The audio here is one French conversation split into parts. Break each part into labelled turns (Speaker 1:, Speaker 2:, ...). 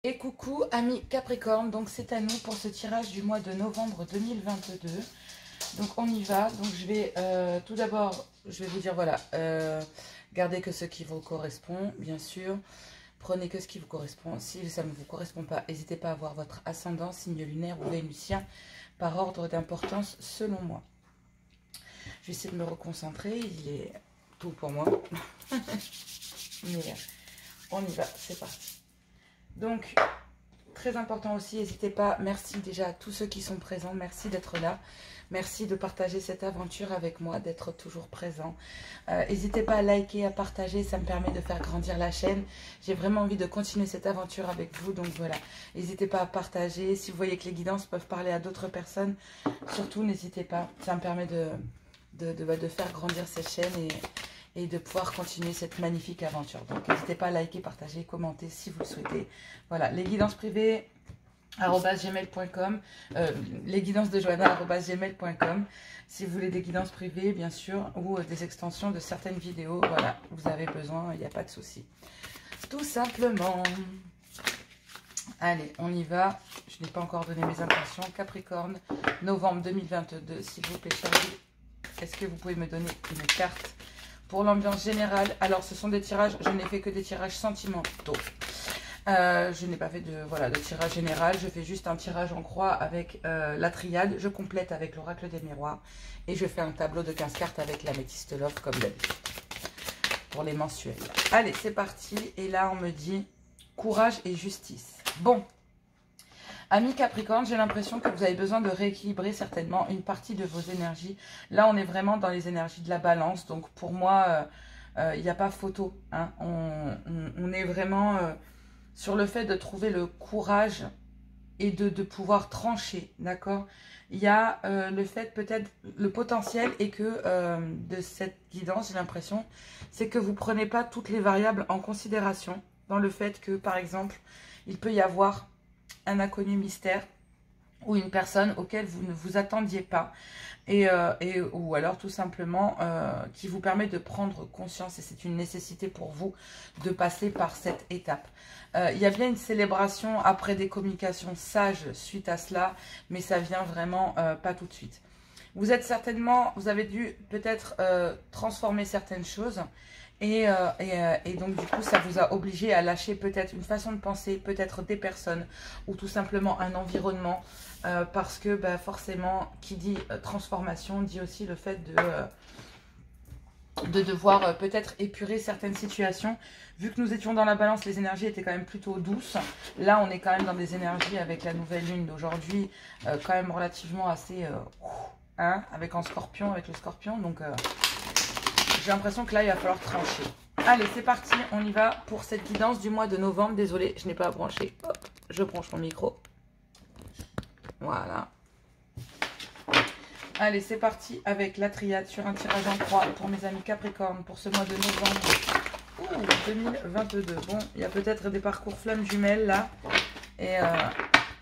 Speaker 1: Et coucou amis Capricorne, donc c'est à nous pour ce tirage du mois de novembre 2022. Donc on y va, donc je vais tout d'abord, je vais vous dire voilà, gardez que ce qui vous correspond, bien sûr. Prenez que ce qui vous correspond. Si ça ne vous correspond pas, n'hésitez pas à voir votre ascendant, signe lunaire ou vénusien par ordre d'importance selon moi. Je vais essayer de me reconcentrer, il est tout pour moi. Mais on y va, c'est parti. Donc, très important aussi, n'hésitez pas, merci déjà à tous ceux qui sont présents, merci d'être là, merci de partager cette aventure avec moi, d'être toujours présent. N'hésitez pas à liker, à partager, ça me permet de faire grandir la chaîne. J'ai vraiment envie de continuer cette aventure avec vous, donc voilà. N'hésitez pas à partager, si vous voyez que les guidances peuvent parler à d'autres personnes, surtout n'hésitez pas, ça me permet de faire grandir cette chaîne et de pouvoir continuer cette magnifique aventure. Donc n'hésitez pas à liker, partager, commenter si vous le souhaitez. Voilà, les guidances privées @gmail.com, les guidances de Johanna @gmail.com. Si vous voulez des guidances privées, bien sûr, ou des extensions de certaines vidéos, voilà, vous avez besoin, il n'y a pas de souci. Tout simplement. Allez, on y va. Je n'ai pas encore donné mes intentions. Capricorne, novembre 2022, s'il vous plaît, chérie. Est-ce que vous pouvez me donner une carte pour l'ambiance générale? Alors, ce sont des tirages, je n'ai fait que des tirages sentimentaux. Je n'ai pas fait de tirage général. Je fais juste un tirage en croix avec la triade. Je complète avec l'oracle des miroirs. Et je fais un tableau de 15 cartes avec l'améthyste love comme d'habitude. Pour les mensuels. Allez, c'est parti. Et là, on me dit courage et justice. Bon. Amis Capricorne, j'ai l'impression que vous avez besoin de rééquilibrer certainement une partie de vos énergies. Là, on est vraiment dans les énergies de la balance. Donc, pour moi, il n'y a pas photo. Hein. On est vraiment sur le fait de trouver le courage et de pouvoir trancher. D'accord? Il y a le fait, peut-être, le potentiel et que de cette guidance, j'ai l'impression, c'est que vous ne prenez pas toutes les variables en considération. Dans le fait que, par exemple, il peut y avoir un inconnu mystère ou une personne auquel vous ne vous attendiez pas ou alors tout simplement qui vous permet de prendre conscience, et c'est une nécessité pour vous de passer par cette étape. Il y a bien une célébration après des communications sages suite à cela, mais ça vient vraiment pas tout de suite. Vous avez dû peut-être transformer certaines choses. Et donc du coup ça vous a obligé à lâcher peut-être une façon de penser, peut-être des personnes ou tout simplement un environnement parce que forcément qui dit transformation dit aussi le fait de devoir peut-être épurer certaines situations. Vu que nous étions dans la balance, les énergies étaient quand même plutôt douces. Là on est quand même dans des énergies avec la nouvelle lune d'aujourd'hui quand même relativement assez avec le scorpion donc j'ai l'impression que là, il va falloir trancher. Allez, c'est parti. On y va pour cette guidance du mois de novembre. Désolée, je n'ai pas branché. Hop, je branche mon micro. Voilà. Allez, c'est parti avec la triade sur un tirage en croix pour mes amis Capricorne pour ce mois de novembre 2022. Bon, il y a peut-être des parcours flammes jumelles là. Et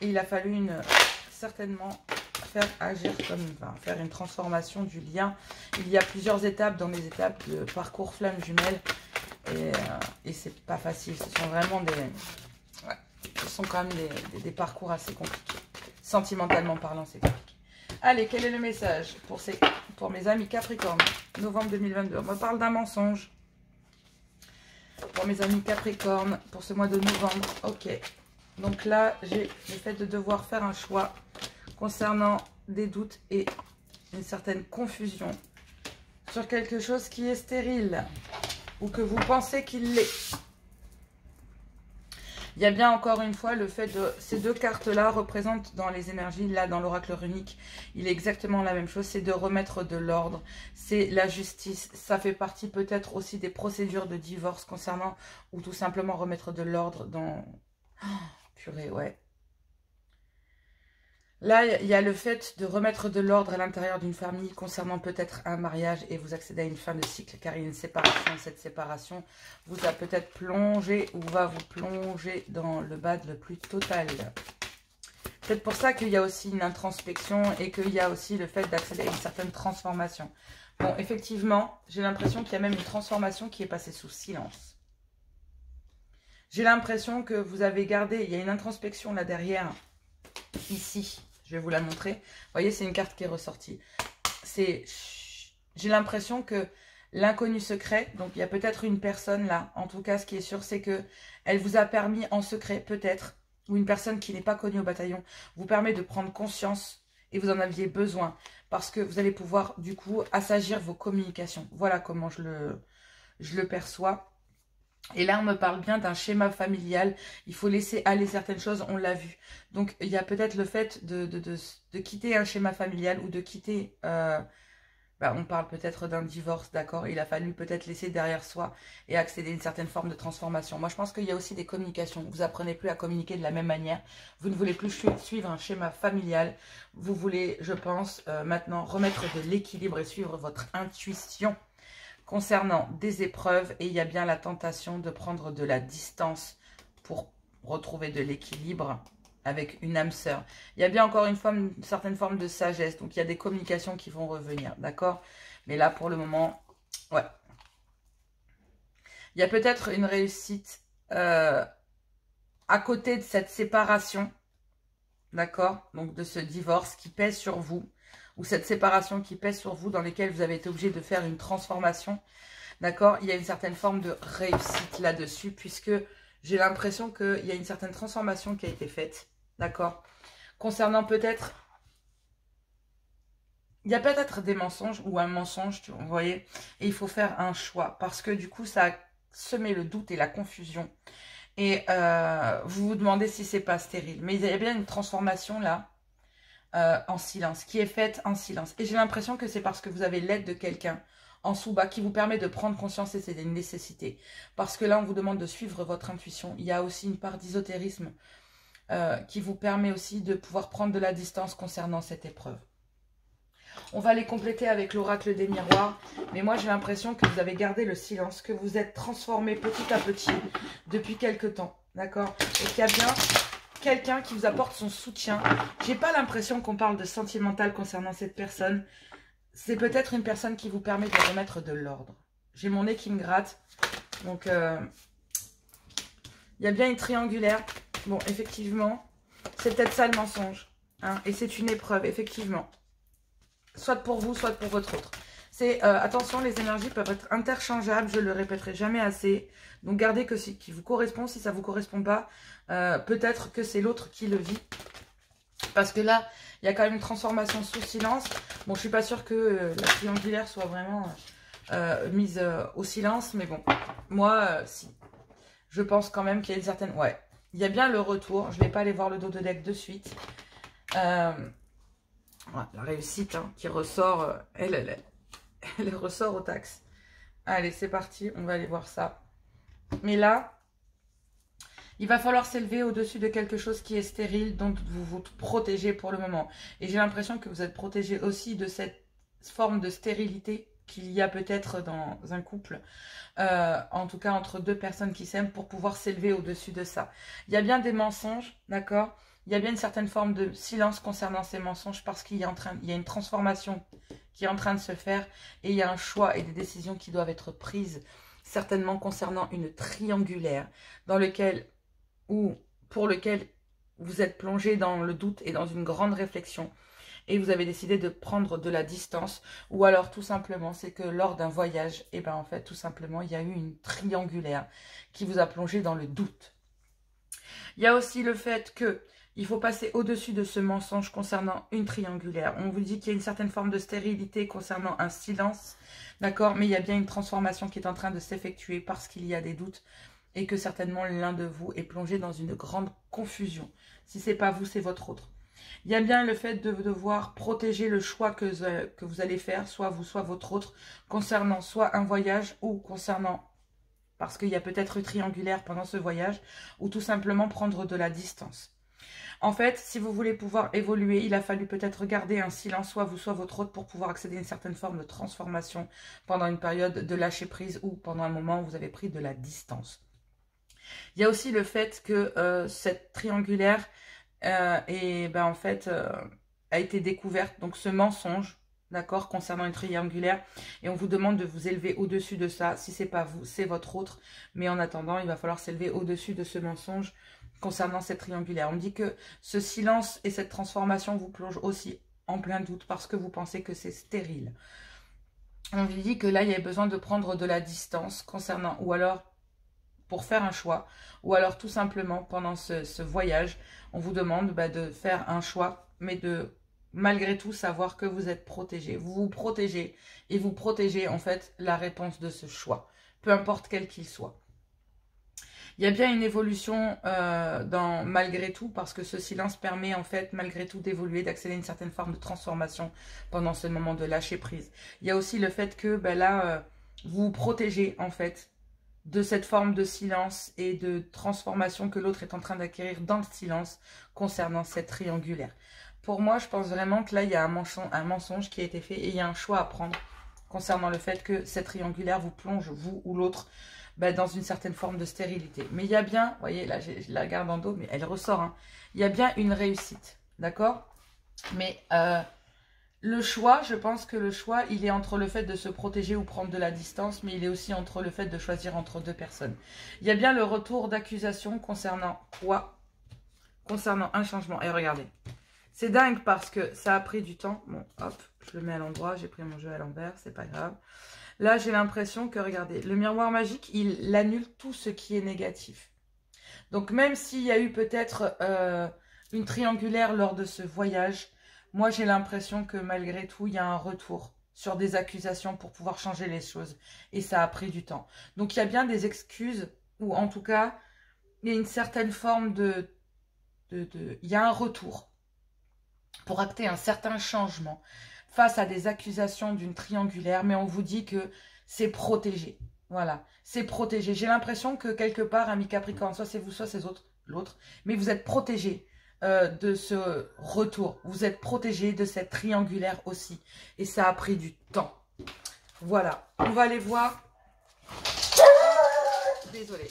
Speaker 1: il a fallu certainement faire agir comme faire une transformation du lien. Il y a plusieurs étapes dans les étapes de parcours flamme jumelle et c'est pas facile. Ce sont vraiment ce sont quand même des parcours assez compliqués. Sentimentalement parlant, c'est compliqué. Allez, quel est le message pour mes amis Capricorne, novembre 2022? On me parle d'un mensonge. Pour mes amis Capricorne, pour ce mois de novembre, ok. Donc là, j'ai le fait de devoir faire un choix concernant des doutes et une certaine confusion sur quelque chose qui est stérile ou que vous pensez qu'il l'est. Il y a bien encore une fois le fait de ces deux cartes-là représentent dans les énergies, là dans l'oracle runique, il est exactement la même chose, c'est de remettre de l'ordre, c'est la justice, ça fait partie peut-être aussi des procédures de divorce concernant ou tout simplement remettre de l'ordre dans... Oh, purée, ouais. Là, il y a le fait de remettre de l'ordre à l'intérieur d'une famille concernant peut-être un mariage et vous accédez à une fin de cycle car il y a une séparation. Cette séparation vous a peut-être plongé ou va vous plonger dans le bad le plus total. C'est pour ça qu'il y a aussi une introspection et qu'il y a aussi le fait d'accéder à une certaine transformation. Bon, effectivement, j'ai l'impression qu'il y a même une transformation qui est passée sous silence. J'ai l'impression que vous avez gardé, il y a une introspection là derrière, ici, je vais vous la montrer. Vous voyez, c'est une carte qui est ressortie. J'ai l'impression que l'inconnu secret, donc il y a peut-être une personne là, en tout cas ce qui est sûr, c'est que elle vous a permis en secret, peut-être, ou une personne qui n'est pas connue au bataillon, vous permet de prendre conscience et vous en aviez besoin, parce que vous allez pouvoir du coup assagir vos communications. Voilà comment je le perçois. Et là, on me parle bien d'un schéma familial. Il faut laisser aller certaines choses, on l'a vu. Donc, il y a peut-être le fait de quitter un schéma familial ou de quitter... on parle peut-être d'un divorce, d'accord. Il a fallu peut-être laisser derrière soi et accéder à une certaine forme de transformation. Moi, je pense qu'il y a aussi des communications. Vous apprenez plus à communiquer de la même manière. Vous ne voulez plus suivre un schéma familial. Vous voulez, je pense, maintenant remettre de l'équilibre et suivre votre intuition concernant des épreuves. Et il y a bien la tentation de prendre de la distance pour retrouver de l'équilibre avec une âme sœur. Il y a bien encore une certaine forme de sagesse. Donc, il y a des communications qui vont revenir, d'accord? Mais là, pour le moment, ouais. Il y a peut-être une réussite à côté de cette séparation, d'accord? Donc, de ce divorce qui pèse sur vous, ou cette séparation qui pèse sur vous, dans lesquelles vous avez été obligé de faire une transformation, d'accord? Il y a une certaine forme de réussite là-dessus, puisque j'ai l'impression qu'il y a une certaine transformation qui a été faite. D'accord. Concernant peut-être... Il y a peut-être des mensonges ou un mensonge, vous voyez. Et il faut faire un choix. Parce que du coup, ça a semé le doute et la confusion. Et vous vous demandez si c'est pas stérile. Mais il y a bien une transformation là, en silence, qui est faite en silence. Et j'ai l'impression que c'est parce que vous avez l'aide de quelqu'un en sous-bas qui vous permet de prendre conscience et c'est une nécessité. Parce que là, on vous demande de suivre votre intuition. Il y a aussi une part d'ésotérisme qui vous permet aussi de pouvoir prendre de la distance concernant cette épreuve. On va les compléter avec l'oracle des miroirs. Mais moi, j'ai l'impression que vous avez gardé le silence, que vous êtes transformé petit à petit depuis quelque temps. D'accord? Et qu'il y a bien quelqu'un qui vous apporte son soutien. J'ai pas l'impression qu'on parle de sentimental concernant cette personne. C'est peut-être une personne qui vous permet de remettre de l'ordre. J'ai mon nez qui me gratte. Donc, il y a bien une triangulaire. Bon, effectivement, c'est peut-être ça le mensonge. Hein, et c'est une épreuve, effectivement. Soit pour vous, soit pour votre autre. Attention, les énergies peuvent être interchangeables, je le répéterai jamais assez. Donc, gardez que ce qui vous correspond. Si ça ne vous correspond pas, peut-être que c'est l'autre qui le vit. Parce que là, il y a quand même une transformation sous silence. Bon, je suis pas sûre que la triangulaire soit vraiment mise au silence. Mais bon, moi, si. Je pense quand même qu'il y a une certaine... Ouais. Il y a bien le retour. Je ne vais pas aller voir le dos de deck de suite. Voilà, la réussite hein, qui ressort. Elle ressort au taxe. Allez, c'est parti. On va aller voir ça. Mais là, il va falloir s'élever au-dessus de quelque chose qui est stérile, dont vous vous protégez pour le moment. Et j'ai l'impression que vous êtes protégé aussi de cette forme de stérilité qu'il y a peut-être dans un couple. En tout cas entre deux personnes qui s'aiment, pour pouvoir s'élever au-dessus de ça. Il y a bien des mensonges, d'accord? Il y a bien une certaine forme de silence concernant ces mensonges parce qu'il y a une transformation qui est en train de se faire et il y a un choix et des décisions qui doivent être prises, certainement concernant une triangulaire pour lequel vous êtes plongé dans le doute et dans une grande réflexion. Et vous avez décidé de prendre de la distance. Ou alors, tout simplement, c'est que lors d'un voyage, et ben en fait, tout simplement, il y a eu une triangulaire qui vous a plongé dans le doute. Il y a aussi le fait que il faut passer au-dessus de ce mensonge concernant une triangulaire. On vous dit qu'il y a une certaine forme de stérilité concernant un silence, d'accord? Mais il y a bien une transformation qui est en train de s'effectuer parce qu'il y a des doutes et que certainement l'un de vous est plongé dans une grande confusion. Si ce n'est pas vous, c'est votre autre. Il y a bien le fait de devoir protéger le choix que vous allez faire, soit vous, soit votre autre, concernant soit un voyage ou concernant, parce qu'il y a peut-être une triangulaire pendant ce voyage, ou tout simplement prendre de la distance. En fait, si vous voulez pouvoir évoluer, il a fallu peut-être garder un silence, soit vous, soit votre autre, pour pouvoir accéder à une certaine forme de transformation pendant une période de lâcher prise ou pendant un moment où vous avez pris de la distance. Il y a aussi le fait que cette triangulaire... en fait, a été découverte. Donc, ce mensonge, d'accord, concernant une triangulaire. Et on vous demande de vous élever au-dessus de ça. Si c'est pas vous, c'est votre autre. Mais en attendant, il va falloir s'élever au-dessus de ce mensonge concernant cette triangulaire. On me dit que ce silence et cette transformation vous plongent aussi en plein doute parce que vous pensez que c'est stérile. On vous dit que là, il y a besoin de prendre de la distance concernant, ou alors pour faire un choix, ou alors tout simplement pendant ce voyage, on vous demande de faire un choix, mais de malgré tout savoir que vous êtes protégé. Vous vous protégez et vous protégez en fait la réponse de ce choix, peu importe quel qu'il soit. Il y a bien une évolution malgré tout, parce que ce silence permet en fait malgré tout d'évoluer, d'accéder à une certaine forme de transformation pendant ce moment de lâcher prise. Il y a aussi le fait que là, vous vous protégez en fait de cette forme de silence et de transformation que l'autre est en train d'acquérir dans le silence concernant cette triangulaire. Pour moi, je pense vraiment que là, il y a un mensonge qui a été fait et il y a un choix à prendre concernant le fait que cette triangulaire vous plonge, vous ou l'autre, dans une certaine forme de stérilité. Mais il y a bien, vous voyez, là, je la garde en dos, mais elle ressort, hein. Il y a bien une réussite, d'accord? Mais le choix, je pense que le choix, il est entre le fait de se protéger ou prendre de la distance, mais il est aussi entre le fait de choisir entre deux personnes. Il y a bien le retour d'accusation concernant quoi? Concernant un changement. Et regardez, c'est dingue parce que ça a pris du temps. Bon, hop, je le mets à l'endroit, j'ai pris mon jeu à l'envers, c'est pas grave. Là, j'ai l'impression que, regardez, le miroir magique, il annule tout ce qui est négatif. Donc, même s'il y a eu peut-être une triangulaire lors de ce voyage, moi, j'ai l'impression que malgré tout, il y a un retour sur des accusations pour pouvoir changer les choses. Et ça a pris du temps. Donc, il y a bien des excuses, ou en tout cas, il y a une certaine forme il y a un retour pour acter un certain changement face à des accusations d'une triangulaire, mais on vous dit que c'est protégé. Voilà, c'est protégé. J'ai l'impression que quelque part, ami Capricorne, soit c'est vous, soit c'est l'autre, mais vous êtes protégé de ce retour. Vous êtes protégé de cette triangulaire aussi. Et ça a pris du temps. Voilà, on va aller voir. Désolée.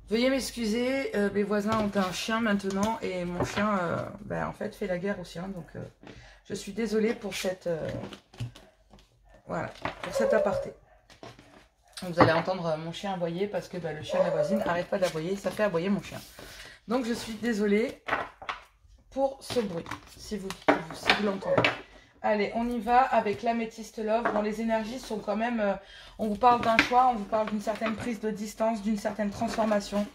Speaker 1: Veuillez m'excuser, mes voisins ont un chien maintenant et mon chien, en fait, fait la guerre au sien. Donc, je suis désolée pour cette, voilà, pour cet aparté. Vous allez entendre mon chien aboyer parce que le chien de la voisine n'arrête pas d'aboyer. Ça fait aboyer mon chien. Donc, je suis désolée pour ce bruit, si vous l'entendez. Allez, on y va avec l'améthyste love. Bon, les énergies sont quand même... on vous parle d'un choix, on vous parle d'une certaine prise de distance, d'une certaine transformation.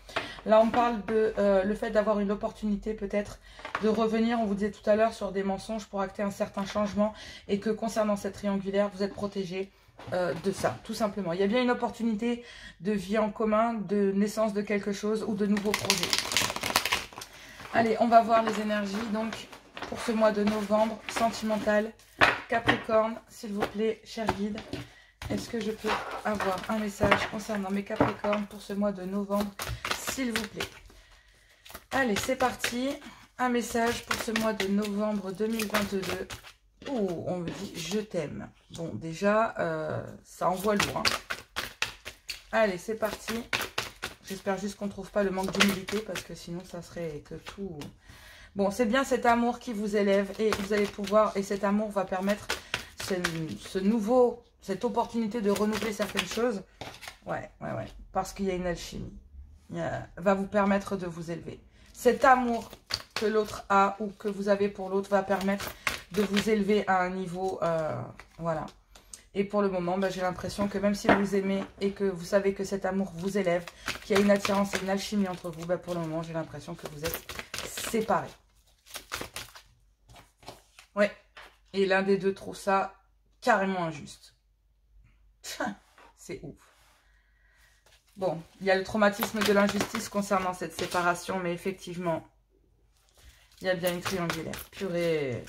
Speaker 1: Là, on parle de le fait d'avoir une opportunité peut-être de revenir, on vous disait tout à l'heure, sur des mensonges pour acter un certain changement. Et que concernant cette triangulaire, vous êtes protégé de ça, tout simplement. Il y a bien une opportunité de vie en commun, de naissance de quelque chose ou de nouveaux projets. Allez, on va voir les énergies, donc... pour ce mois de novembre, sentimental, Capricorne, s'il vous plaît, cher guide, est-ce que je peux avoir un message concernant mes Capricornes pour ce mois de novembre, s'il vous plaît? Allez, c'est parti, un message pour ce mois de novembre 2022. Oh, on me dit « je t'aime ». Bon, déjà, ça envoie lourd. Hein. Allez, c'est parti. J'espère juste qu'on ne trouve pas le manque d'humilité, parce que sinon, ça serait que tout... Bon, c'est bien cet amour qui vous élève et vous allez pouvoir, et cet amour va permettre cette opportunité de renouveler certaines choses. Ouais, parce qu'il y a une alchimie. Va vous permettre de vous élever. Cet amour que l'autre a ou que vous avez pour l'autre va permettre de vous élever à un niveau, voilà. Et pour le moment, j'ai l'impression que même si vous aimez et que vous savez que cet amour vous élève, qu'il y a une attirance et une alchimie entre vous, pour le moment, j'ai l'impression que vous êtes séparés. Ouais, et l'un des deux trouve ça carrément injuste. C'est ouf. Bon, il y a le traumatisme de l'injustice concernant cette séparation, mais effectivement, il y a bien une triangulaire. Purée.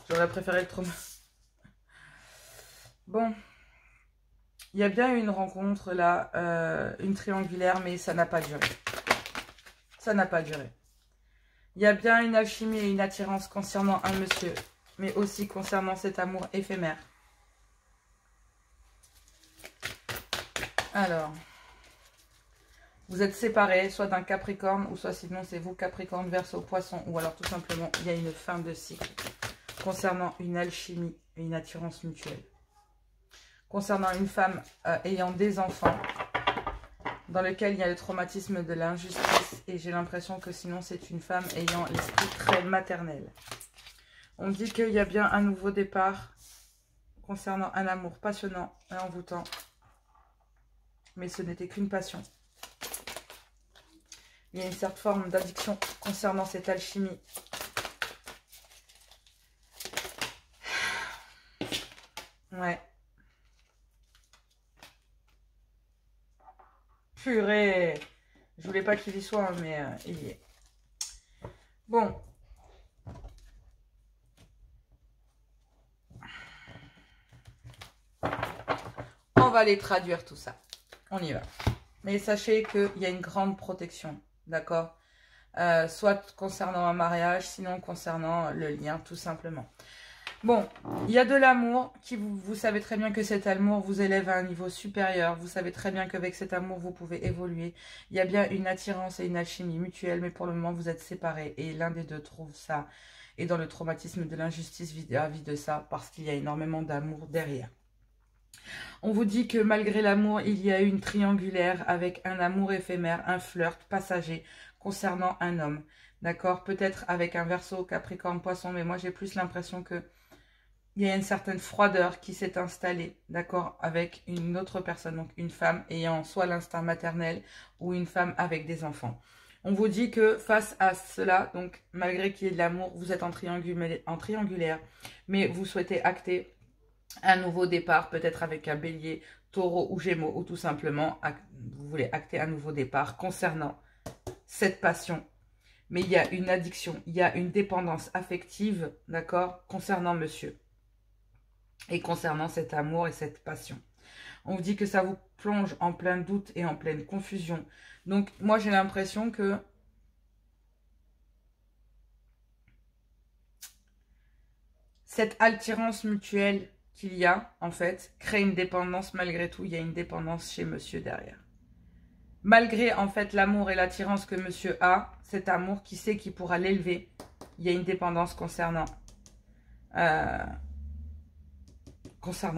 Speaker 1: J'aurais préféré le trauma. Bon, il y a bien eu une rencontre là, une triangulaire, mais ça n'a pas duré. Ça n'a pas duré. Il y a bien une alchimie et une attirance concernant un monsieur, mais aussi concernant cet amour éphémère. Alors, vous êtes séparés, soit d'un Capricorne, ou soit sinon c'est vous Capricorne, Verseau, Poisson, ou alors tout simplement il y a une fin de cycle concernant une alchimie et une attirance mutuelle. Concernant une femme ayant des enfants, dans lequel il y a le traumatisme de l'injustice, et j'ai l'impression que sinon c'est une femme ayant l'esprit très maternel. On dit qu'il y a bien un nouveau départ concernant un amour passionnant et envoûtant, mais ce n'était qu'une passion. Il y a une certaine forme d'addiction concernant cette alchimie. Ouais. Purée. Je voulais pas qu'il y soit, mais il y est. Bon. On va aller traduire tout ça. On y va. Mais sachez qu'il y a une grande protection. D'accord, soit concernant un mariage, sinon concernant le lien, tout simplement. Bon, il y a de l'amour, qui vous savez très bien que cet amour vous élève à un niveau supérieur. Vous savez très bien qu'avec cet amour, vous pouvez évoluer. Il y a bien une attirance et une alchimie mutuelle, mais pour le moment, vous êtes séparés. Et l'un des deux trouve ça. Et dans le traumatisme de l'injustice vis-à-vis de ça, parce qu'il y a énormément d'amour derrière. On vous dit que malgré l'amour, il y a une triangulaire avec un amour éphémère, un flirt passager concernant un homme. D'accord? Peut-être avec un Verseau, Capricorne, Poisson, mais moi j'ai plus l'impression que il y a une certaine froideur qui s'est installée, d'accord, avec une autre personne, donc une femme ayant soit l'instinct maternel ou une femme avec des enfants. On vous dit que face à cela, donc malgré qu'il y ait de l'amour, vous êtes en triangulaire, mais vous souhaitez acter un nouveau départ, peut-être avec un Bélier, Taureau ou Gémeaux, ou tout simplement, vous voulez acter un nouveau départ concernant cette passion. Mais il y a une addiction, il y a une dépendance affective, d'accord, concernant monsieur. Et concernant cet amour et cette passion. On vous dit que ça vous plonge en plein doute et en pleine confusion. Donc, moi, j'ai l'impression que cette attirance mutuelle qu'il y a, en fait, crée une dépendance malgré tout. Il y a une dépendance chez monsieur derrière. Malgré, en fait, l'amour et l'attirance que monsieur a, cet amour qui sait qu'il pourra l'élever, il y a une dépendance concernant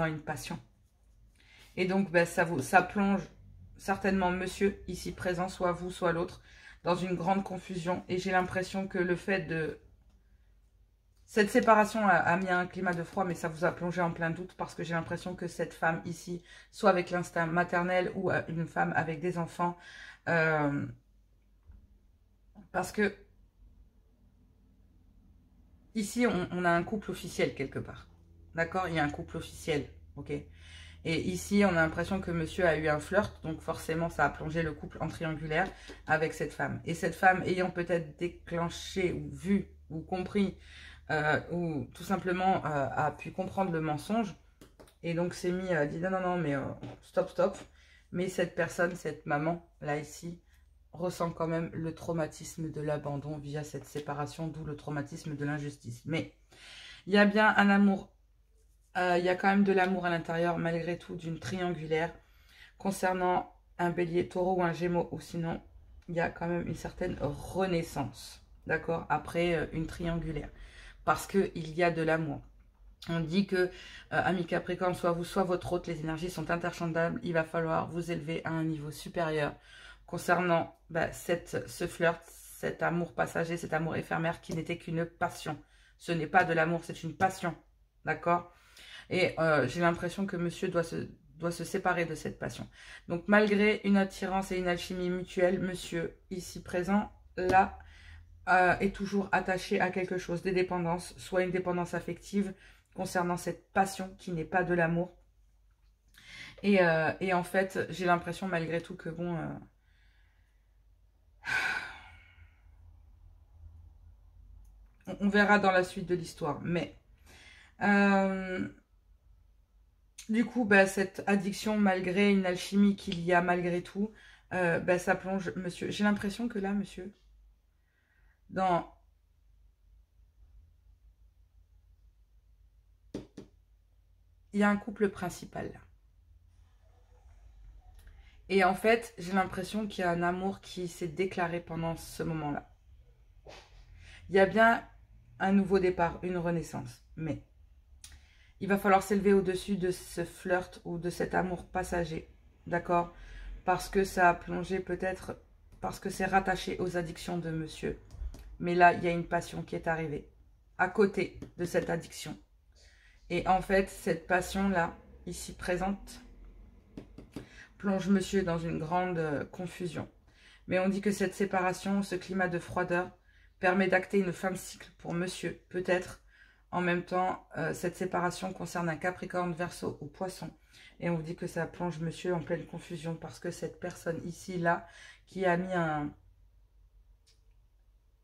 Speaker 1: une passion. Et donc, ben, ça plonge certainement monsieur, ici présent, soit vous, soit l'autre, dans une grande confusion. Et j'ai l'impression que le fait de... Cette séparation a mis un climat de froid, mais ça vous a plongé en plein doute parce que j'ai l'impression que cette femme ici, soit avec l'instinct maternel ou une femme avec des enfants, parce que ici, on a un couple officiel quelque part. D'accord? Il y a un couple officiel, ok? Et ici, on a l'impression que monsieur a eu un flirt, donc forcément, ça a plongé le couple en triangulaire avec cette femme. Et cette femme, ayant peut-être déclenché ou vu ou compris, ou tout simplement a pu comprendre le mensonge, et donc s'est mis à dire non, mais stop. Mais cette personne, cette maman, là, ici, ressent quand même le traumatisme de l'abandon via cette séparation, d'où le traumatisme de l'injustice. Mais il y a bien un amour. Il y a quand même de l'amour à l'intérieur, malgré tout, d'une triangulaire. Concernant un Bélier, Taureau ou un Gémeaux, ou sinon, il y a quand même une certaine renaissance, d'accord, après une triangulaire. Parce qu'il y a de l'amour. On dit que, amis Capricorne, soit vous, soit votre hôte, les énergies sont interchangeables. Il va falloir vous élever à un niveau supérieur. Concernant ce flirt, cet amour passager, cet amour éphémère qui n'était qu'une passion. Ce n'est pas de l'amour, c'est une passion, d'accord? Et j'ai l'impression que monsieur doit se séparer de cette passion. Donc, malgré une attirance et une alchimie mutuelle, monsieur, ici présent, là, est toujours attaché à quelque chose, des dépendances, soit une dépendance affective concernant cette passion qui n'est pas de l'amour. Et en fait, j'ai l'impression malgré tout que bon... on verra dans la suite de l'histoire. Mais... du coup, cette addiction, malgré une alchimie qu'il y a malgré tout, ça plonge monsieur. J'ai l'impression que là, monsieur, il y a un couple principal. Et en fait, j'ai l'impression qu'il y a un amour qui s'est déclaré pendant ce moment-là. Il y a bien un nouveau départ, une renaissance. Mais il va falloir s'élever au-dessus de ce flirt ou de cet amour passager, d'accord? Parce que ça a plongé peut-être, parce que c'est rattaché aux addictions de monsieur. Mais là, il y a une passion qui est arrivée à côté de cette addiction. Et en fait, cette passion-là, ici présente, plonge monsieur dans une grande confusion. Mais on dit que cette séparation, ce climat de froideur, permet d'acter une fin de cycle pour monsieur. Peut-être, en même temps, cette séparation concerne un Capricorne, Verseau ou Poisson. Et on vous dit que ça plonge monsieur en pleine confusion parce que cette personne ici, là, qui a mis un...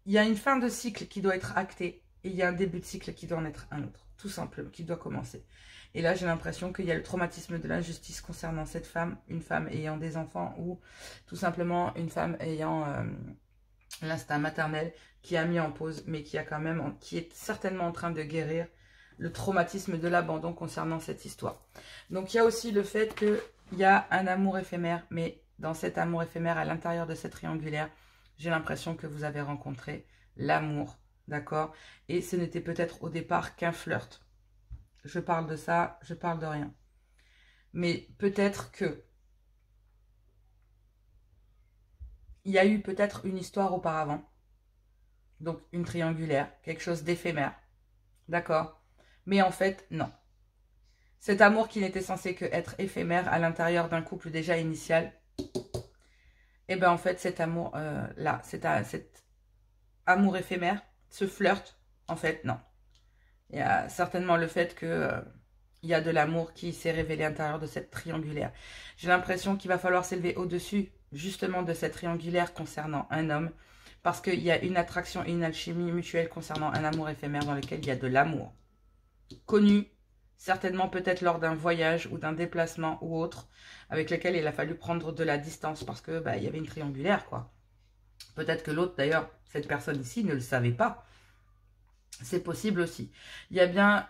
Speaker 1: Il y a une fin de cycle qui doit être actée et il y a un début de cycle qui doit en être un autre, tout simplement, qui doit commencer. Et là, j'ai l'impression qu'il y a le traumatisme de l'injustice concernant cette femme, une femme ayant des enfants ou tout simplement une femme ayant l'instinct maternel qui a mis en pause, mais qui a quand même, qui est certainement en train de guérir le traumatisme de l'abandon concernant cette histoire. Donc, il y a aussi le fait qu'il y a un amour éphémère, mais dans cet amour éphémère, à l'intérieur de cette triangulaire, j'ai l'impression que vous avez rencontré l'amour, d'accord? Et ce n'était peut-être au départ qu'un flirt. Je parle de ça, je parle de rien. Mais peut-être que il y a eu peut-être une histoire auparavant. Donc une triangulaire, quelque chose d'éphémère. D'accord? Mais en fait, non. Cet amour qui n'était censé que être éphémère à l'intérieur d'un couple déjà initial, et bien en fait cet amour là, cet amour éphémère, ce flirt, en fait non. Il y a certainement le fait que il y a de l'amour qui s'est révélé à l'intérieur de cette triangulaire. J'ai l'impression qu'il va falloir s'élever au-dessus justement de cette triangulaire concernant un homme, parce qu'il y a une attraction et une alchimie mutuelle concernant un amour éphémère dans lequel il y a de l'amour. Connu, certainement peut-être lors d'un voyage ou d'un déplacement ou autre, avec lequel il a fallu prendre de la distance parce que il y avait une triangulaire, quoi. Peut-être que l'autre, d'ailleurs, cette personne ici, ne le savait pas. C'est possible aussi. Il y a bien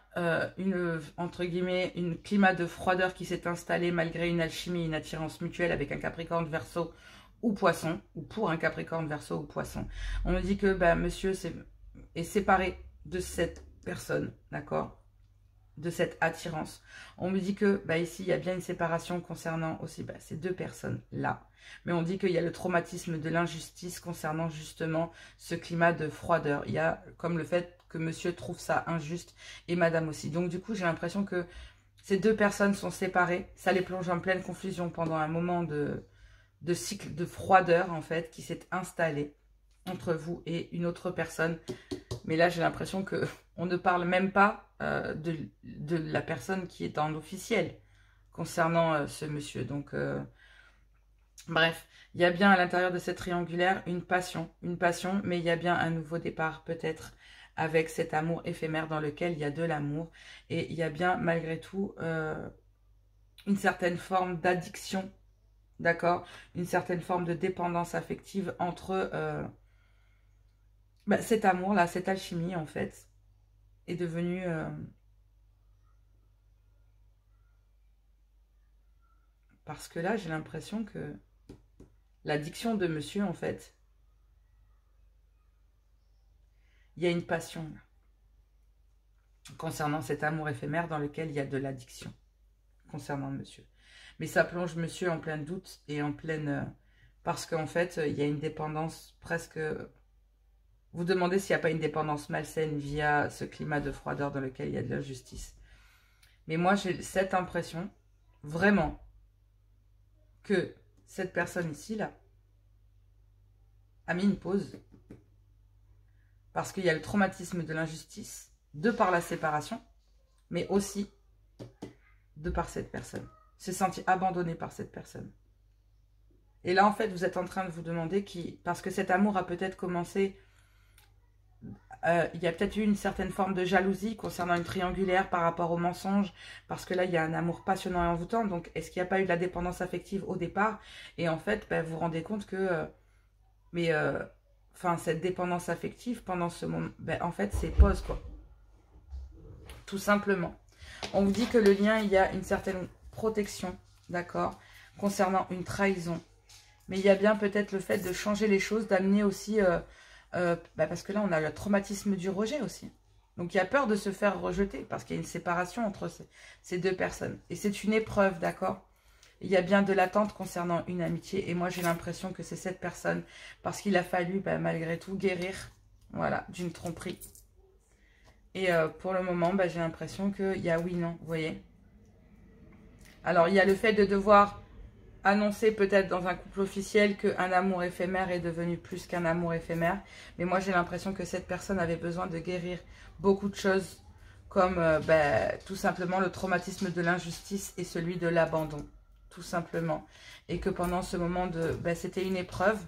Speaker 1: entre guillemets, une climat de froideur qui s'est installé malgré une alchimie, une attirance mutuelle avec un Capricorne, Verseau ou Poisson, ou pour un Capricorne, Verseau ou Poisson. On me dit que monsieur est séparé de cette personne, d'accord, de cette attirance. On me dit que ici, il y a bien une séparation concernant aussi ces deux personnes-là. Mais on dit qu'il y a le traumatisme de l'injustice concernant justement ce climat de froideur. Il y a comme le fait que monsieur trouve ça injuste et madame aussi. Donc du coup, j'ai l'impression que ces deux personnes sont séparées. Ça les plonge en pleine confusion pendant un moment de cycle de froideur en fait qui s'est installé entre vous et une autre personne. Mais là, j'ai l'impression que on ne parle même pas de la personne qui est en officiel concernant ce monsieur. Donc, bref, il y a bien à l'intérieur de cette triangulaire une passion, mais il y a bien un nouveau départ peut-être avec cet amour éphémère dans lequel il y a de l'amour. Et il y a bien malgré tout une certaine forme d'addiction, d'accord? Une certaine forme de dépendance affective entre cet amour-là, cette alchimie en fait, est devenue parce que là, j'ai l'impression que l'addiction de monsieur, en fait, il y a une passion concernant cet amour éphémère dans lequel il y a de l'addiction concernant monsieur. Mais ça plonge monsieur en plein doute et en pleine... parce qu'en fait, il y a une dépendance presque... Vous demandez s'il n'y a pas une dépendance malsaine via ce climat de froideur dans lequel il y a de l'injustice. Mais moi, j'ai cette impression, vraiment, que cette personne ici, là, a mis une pause. Parce qu'il y a le traumatisme de l'injustice, de par la séparation, mais aussi de par cette personne. S'est senti abandonné par cette personne. Et là, en fait, vous êtes en train de vous demander qui... Parce que cet amour a peut-être commencé... il y a peut-être eu une certaine forme de jalousie concernant une triangulaire par rapport au mensonge, parce que là, il y a un amour passionnant et envoûtant. Donc, est-ce qu'il n'y a pas eu de la dépendance affective au départ? Et en fait, vous vous rendez compte que... cette dépendance affective, pendant ce moment, en fait, c'est pause, quoi. Tout simplement. On vous dit que le lien, il y a une certaine protection, d'accord, concernant une trahison. Mais il y a bien peut-être le fait de changer les choses, d'amener aussi... parce que là, on a le traumatisme du rejet aussi. Donc, il y a peur de se faire rejeter parce qu'il y a une séparation entre ces deux personnes. Et c'est une épreuve, d'accord? Il y a bien de l'attente concernant une amitié. Et moi, j'ai l'impression que c'est cette personne. Parce qu'il a fallu, bah, malgré tout, guérir, voilà, d'une tromperie. Et pour le moment, bah, j'ai l'impression qu'il y a oui-non, vous voyez. Alors, il y a le fait de devoir annoncer peut-être dans un couple officiel qu'un amour éphémère est devenu plus qu'un amour éphémère. Mais moi, j'ai l'impression que cette personne avait besoin de guérir beaucoup de choses. Comme tout simplement le traumatisme de l'injustice et celui de l'abandon. Tout simplement. Et que pendant ce moment, c'était une épreuve.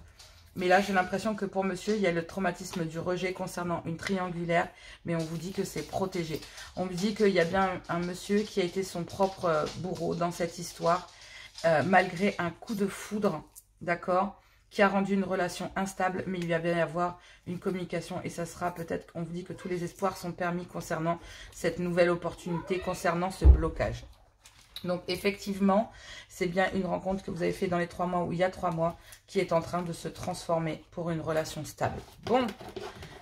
Speaker 1: Mais là, j'ai l'impression que pour monsieur, il y a le traumatisme du rejet concernant une triangulaire. Mais on vous dit que c'est protégé. On me dit qu'il y a bien un monsieur qui a été son propre bourreau dans cette histoire. Malgré un coup de foudre, d'accord, qui a rendu une relation instable. Mais il va bien y avoir une communication. Et ça sera peut-être, on vous dit que tous les espoirs sont permis concernant cette nouvelle opportunité, concernant ce blocage. Donc, effectivement, c'est bien une rencontre que vous avez fait dans les 3 mois ou il y a 3 mois qui est en train de se transformer pour une relation stable. Bon,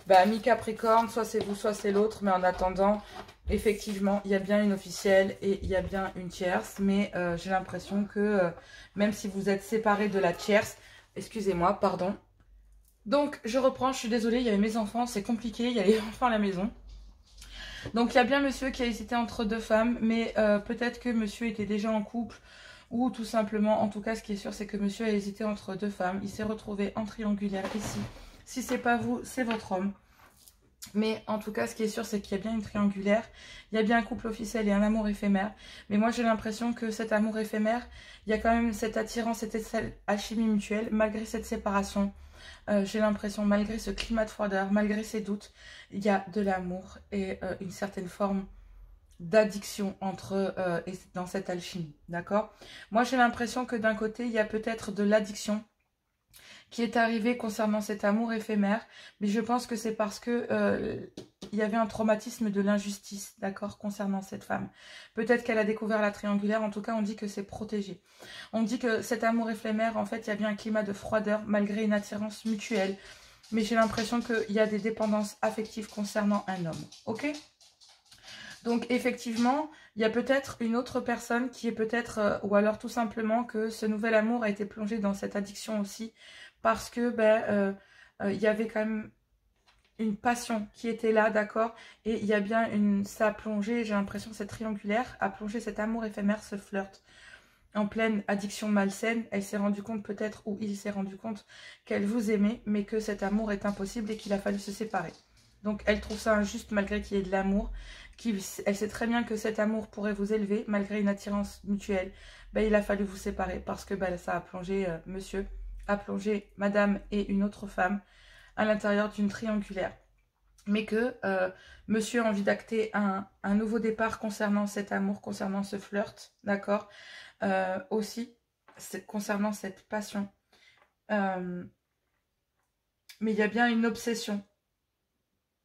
Speaker 1: bah, mi-Capricorne, soit c'est vous, soit c'est l'autre. Mais en attendant, effectivement, il y a bien une officielle et il y a bien une tierce. Mais j'ai l'impression que même si vous êtes séparés de la tierce, excusez-moi, pardon. Donc, je reprends, je suis désolée, il y avait mes enfants, c'est compliqué, il y a les enfants à la maison. Donc, il y a bien monsieur qui a hésité entre 2 femmes, mais peut-être que monsieur était déjà en couple, ou tout simplement, en tout cas, ce qui est sûr, c'est que monsieur a hésité entre 2 femmes. Il s'est retrouvé en triangulaire ici. Si c'est pas vous, c'est votre homme. Mais en tout cas, ce qui est sûr, c'est qu'il y a bien une triangulaire. Il y a bien un couple officiel et un amour éphémère. Mais moi, j'ai l'impression que cet amour éphémère, il y a quand même cette attirance, cette alchimie mutuelle, malgré cette séparation. J'ai l'impression, malgré ce climat de froideur, malgré ces doutes, il y a de l'amour et une certaine forme d'addiction dans cette alchimie, d'accord? Moi, j'ai l'impression que d'un côté, il y a peut-être de l'addiction qui est arrivée concernant cet amour éphémère, mais je pense que c'est parce que il y avait un traumatisme de l'injustice, d'accord, concernant cette femme. Peut-être qu'elle a découvert la triangulaire, en tout cas, on dit que c'est protégé. On dit que cet amour éphémère, en fait, il y a bien un climat de froideur, malgré une attirance mutuelle. Mais j'ai l'impression qu'il y a des dépendances affectives concernant un homme, ok? Donc, effectivement, il y a peut-être une autre personne qui est peut-être, ou alors tout simplement que ce nouvel amour a été plongé dans cette addiction aussi, parce que, il y avait quand même une passion qui était là, d'accord? Et il y a bien ça a plongé, j'ai l'impression, cette triangulaire a plongé cet amour éphémère, ce flirt, en pleine addiction malsaine. Elle s'est rendue compte peut-être, ou il s'est rendu compte qu'elle vous aimait, mais que cet amour est impossible et qu'il a fallu se séparer. Donc elle trouve ça injuste malgré qu'il y ait de l'amour. Elle sait très bien que cet amour pourrait vous élever malgré une attirance mutuelle. Il a fallu vous séparer parce que ça a plongé, monsieur, a plongé madame et une autre femme à l'intérieur d'une triangulaire. Mais que monsieur a envie d'acter un nouveau départ concernant cet amour, concernant ce flirt, d'accord, aussi concernant cette passion. Mais il y a bien une obsession,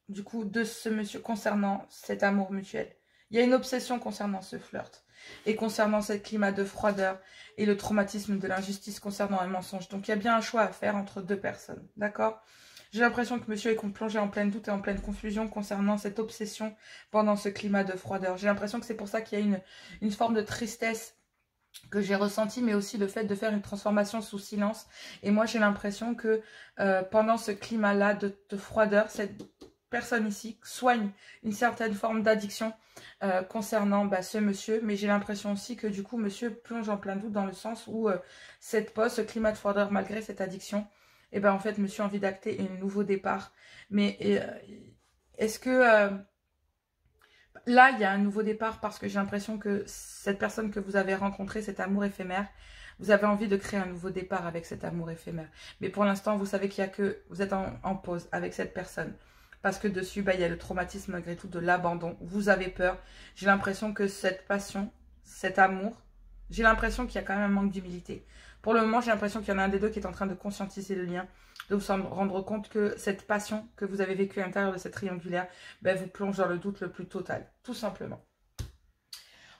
Speaker 1: du coup, de ce monsieur concernant cet amour mutuel. Il y a une obsession concernant ce flirt et concernant ce climat de froideur et le traumatisme de l'injustice concernant un mensonge. Donc, il y a bien un choix à faire entre 2 personnes, d'accord? J'ai l'impression que monsieur est plongé en pleine doute et en pleine confusion concernant cette obsession pendant ce climat de froideur. J'ai l'impression que c'est pour ça qu'il y a une forme de tristesse que j'ai ressentie, mais aussi le fait de faire une transformation sous silence. Et moi, j'ai l'impression que pendant ce climat-là de froideur, cette personne ici soigne une certaine forme d'addiction concernant ce monsieur. Mais j'ai l'impression aussi que du coup, monsieur plonge en plein doute dans le sens où ce climat de froideur, malgré cette addiction, et en fait, monsieur a envie d'acter un nouveau départ. Mais est-ce que là, il y a un nouveau départ parce que j'ai l'impression que cette personne que vous avez rencontrée, cet amour éphémère, vous avez envie de créer un nouveau départ avec cet amour éphémère. Mais pour l'instant, vous savez qu'il y a que vous êtes en pause avec cette personne. Parce que dessus, il y a le traumatisme malgré tout de l'abandon. Vous avez peur. J'ai l'impression que cette passion, cet amour, j'ai l'impression qu'il y a quand même un manque d'humilité. Pour le moment, j'ai l'impression qu'il y en a un des deux qui est en train de conscientiser le lien, de vous rendre compte que cette passion que vous avez vécue à l'intérieur de cette triangulaire, vous plonge dans le doute le plus total, tout simplement.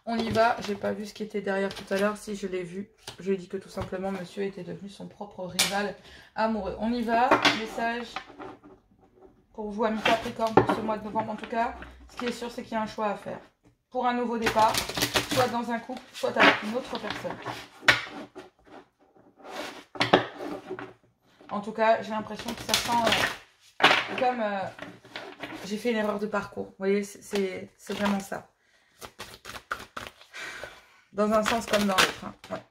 Speaker 1: On y va, j'ai pas vu ce qui était derrière tout à l'heure, si je l'ai vu, je lui ai dit que tout simplement, monsieur était devenu son propre rival amoureux. On y va, message pour vous, amis Capricorne, pour ce mois de novembre en tout cas. Ce qui est sûr, c'est qu'il y a un choix à faire. Pour un nouveau départ, soit dans un couple, soit avec une autre personne. En tout cas, j'ai l'impression que ça sent comme j'ai fait une erreur de parcours. Vous voyez, c'est vraiment ça. Dans un sens comme dans l'autre. Hein. Ouais.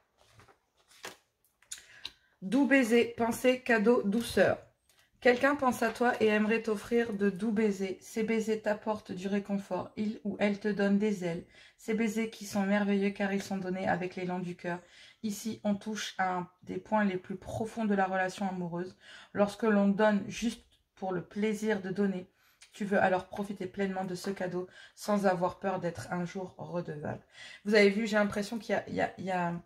Speaker 1: Doux baiser, pensée, cadeau, douceur. Quelqu'un pense à toi et aimerait t'offrir de doux baisers. Ces baisers t'apportent du réconfort. Il ou elle te donne des ailes. Ces baisers qui sont merveilleux car ils sont donnés avec l'élan du cœur. Ici, on touche à un des points les plus profonds de la relation amoureuse. Lorsque l'on donne juste pour le plaisir de donner, tu veux alors profiter pleinement de ce cadeau sans avoir peur d'être un jour redevable. Vous avez vu, j'ai l'impression qu'il y a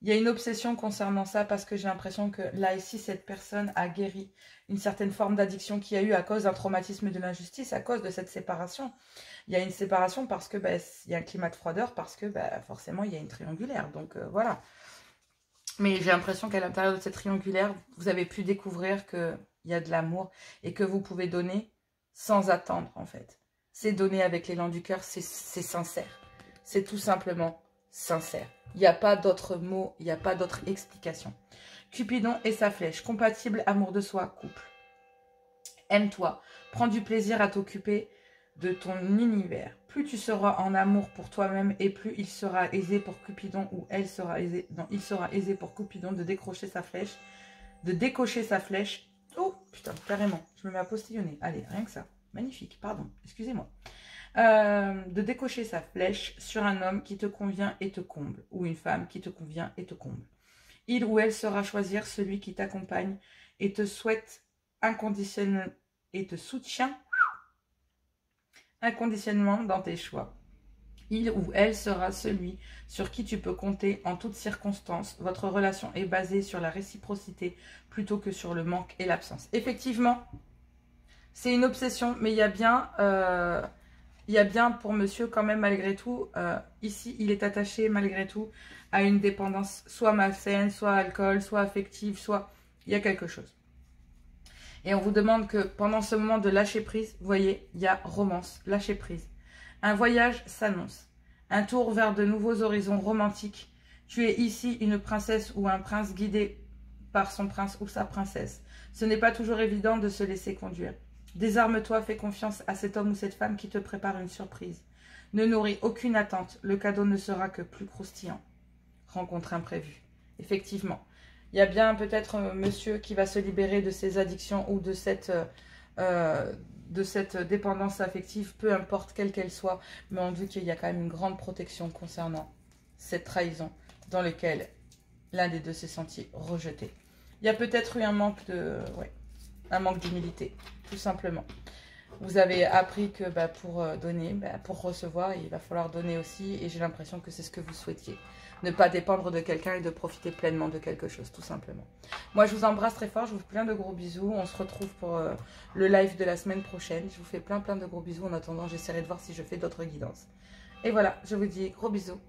Speaker 1: une obsession concernant ça parce que j'ai l'impression que là, ici, cette personne a guéri une certaine forme d'addiction qu'il y a eu à cause d'un traumatisme et de l'injustice, à cause de cette séparation. Il y a une séparation parce que il y a un climat de froideur, parce que forcément, il y a une triangulaire. Donc, voilà. Mais j'ai l'impression qu'à l'intérieur de cette triangulaire, vous avez pu découvrir qu'il y a de l'amour et que vous pouvez donner sans attendre, en fait. C'est donner avec l'élan du cœur, c'est sincère. C'est tout simplement sincère. Il n'y a pas d'autres mots, il n'y a pas d'autre explication. Cupidon et sa flèche, compatible, amour de soi, couple. Aime-toi, prends du plaisir à t'occuper de ton univers. Plus tu seras en amour pour toi-même et plus il sera aisé pour Cupidon ou elle sera aisé, non, il sera aisé pour Cupidon de décrocher sa flèche, de décocher sa flèche. Oh putain, carrément, je me mets à postillonner. Allez, rien que ça. Magnifique, pardon, excusez-moi. De décocher sa flèche sur un homme qui te convient et te comble, ou une femme qui te convient et te comble. Il ou elle saura choisir celui qui t'accompagne et te souhaite inconditionnellement et te soutient inconditionnellement dans tes choix. Il ou elle sera celui sur qui tu peux compter en toutes circonstances. Votre relation est basée sur la réciprocité plutôt que sur le manque et l'absence. Effectivement, c'est une obsession, mais il y a bien pour monsieur quand même malgré tout, ici il est attaché malgré tout à une dépendance soit malsaine, soit alcool, soit affective, soit il y a quelque chose. Et on vous demande que pendant ce moment de lâcher prise, vous voyez, il y a romance, lâcher prise. Un voyage s'annonce, un tour vers de nouveaux horizons romantiques. Tu es ici une princesse ou un prince guidé par son prince ou sa princesse. Ce n'est pas toujours évident de se laisser conduire. Désarme-toi, fais confiance à cet homme ou cette femme qui te prépare une surprise. Ne nourris aucune attente, le cadeau ne sera que plus croustillant. Rencontre imprévue. Effectivement, il y a bien peut-être monsieur qui va se libérer de ses addictions ou de cette dépendance affective, peu importe quelle qu'elle soit, mais on dit qu'il y a quand même une grande protection concernant cette trahison dans laquelle l'un des deux s'est senti rejeté. Il y a peut-être eu un manque d'humilité, tout simplement. Vous avez appris que pour donner, pour recevoir, il va falloir donner aussi. Et j'ai l'impression que c'est ce que vous souhaitiez. Ne pas dépendre de quelqu'un et de profiter pleinement de quelque chose, tout simplement. Moi, je vous embrasse très fort. Je vous fais plein de gros bisous. On se retrouve pour le live de la semaine prochaine. Je vous fais plein de gros bisous. En attendant, j'essaierai de voir si je fais d'autres guidances. Et voilà, je vous dis gros bisous.